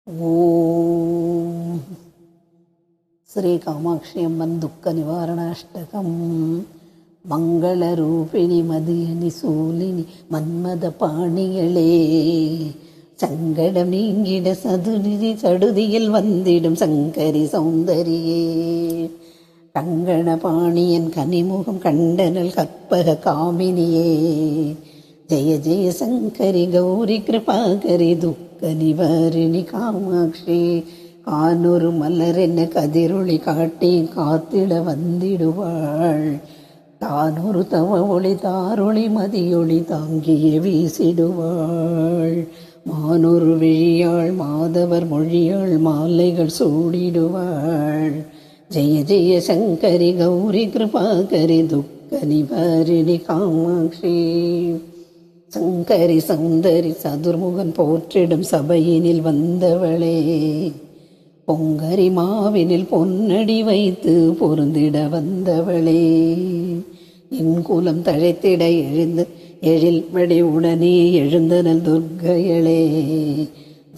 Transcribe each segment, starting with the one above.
ஓம் ஸ்ரீ காமாட்சி அம்மன் துக்க நிவாரணாஷ்டகம். மங்களரூபிணி மதியனி சூலினி மன்மத பாணிகளே, சங்கடம் நீங்கிட சதுநிதி சடுதியில் வந்திடும் சங்கரி சௌந்தரியே, கங்கண பாணியன் கனிமுகம் கண்டனல் கற்பக காமினியே, ஜெய ஜெய சங்கரி கௌரி கிருபாகரி துக்க நிவாரிணி காமாட்சி, கானொரு மலர் என்ன கதிரொளி காட்டி காத்திட வந்திடுவாள், தானொரு தவ ஒளி தாரொளி மதியொளி தாங்கிய வீசிடுவாள், மானொரு விழியாள் மாதவர் மொழியாள் மாலைகள் சூடிடுவாள், ஜெய ஜெய சங்கரி கௌரி கிருபாகரி துக்க நிவாரிணி காமாட்சி, சங்கரி சௌந்தரி சதுர்முகன் போற்றிடும் சபையினில் வந்தவளே, பொங்கரி மாவினில் பொன்னடி வைத்து பொருந்திட வந்தவளே, என் குலம் தழைத்திட எழுந்து எழில்படி உடனே எழுந்தனல் துர்க்கையளே,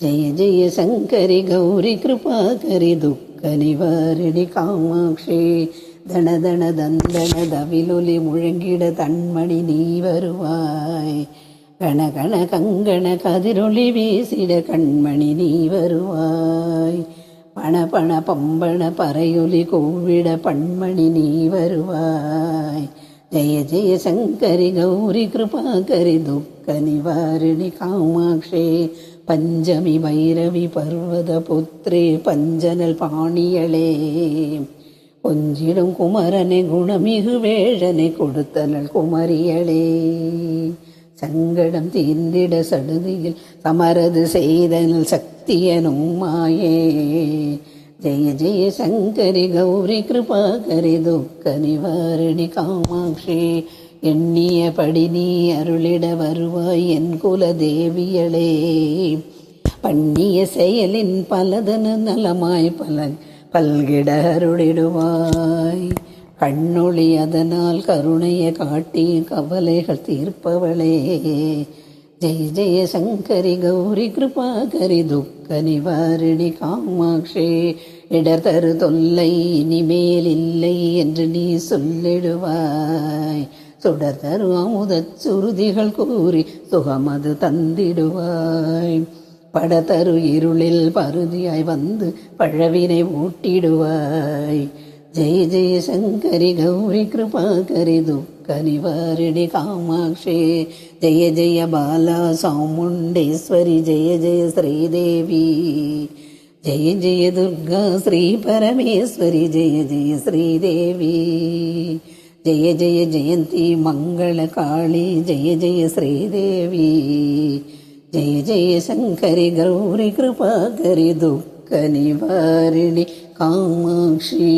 ஜெய ஜெய சங்கரி கௌரி கிருபாகரி துக்க நிவாரிணி காமாட்சி, தன தன தந்தன தவிலொலி முழங்கிட தன்மணி நீ வருவாய், கண கண கங்கண கதிரொளி வீசிட கண்மணி நீ வருவாய், பண பண பம்பண பறையொலி கூவிட பண்மணி நீ வருவாய், ஜெய ஜெய சங்கரி கௌரி கிருபாகரி துக்க நிவாரிணி காமாட்சி, பஞ்சமி பைரவி பர்வத புத்ரே பஞ்சனல் பாணியளே, கொஞ்சிடும் குமரனை குணமிகு வேழனை கொடுத்தனள் குமரியளே, சங்கடம் தீர்ந்திட சடுதியில் சமரது செய்தனல் சக்தியனும் மாயே, ஜெய ஜெய சங்கரி கௌரி கிருபாகரி துக்க நிவாரிணி காமாட்சி, எண்ணியபடி நீ அருளிட வருவாய் என் குல தேவியளே, பண்ணிய செயலின் பலதனு நலமாய் பல்கிட அருளிடுவாய், கண்ணொளி அதனால் கருணையை காட்டி கவலைகள் தீர்ப்பவளே, ஜெய ஜெய சங்கரி கௌரி கிருபாகரி துக்க நிவாரிணி காமாட்சி, இடர் தரு தொல்லை இனிமேல் இல்லை என்று நீ சொல்லிடுவாய், சுடர் தரு அமுதச் சுருதிகள் கூறி சுகமது தந்திடுவாய், படதரு இருளில் பருதியாய் வந்து பழவினை ஊட்டிடுவாய், ஜெய ஜெய சங்கரி கௌரி கிருபாகரி துக்க நிவாரிணி காமாட்சி, ஜெய ஜெய பாலா சாமுண்டேஸ்வரி ஜெய ஜெய ஸ்ரீதேவி, ஜெய ஜெய துர்கா ஸ்ரீ பரமேஸ்வரி ஜெய ஜெய ஸ்ரீதேவி, ஜெய ஜெய ஜெயந்தி மங்கள காளி ஜெய ஜெய ஸ்ரீதேவி, ஜெய ஜெய சங்கரி கௌரி கிருபாகரி துக்க நிவாரிணி காமாட்சி.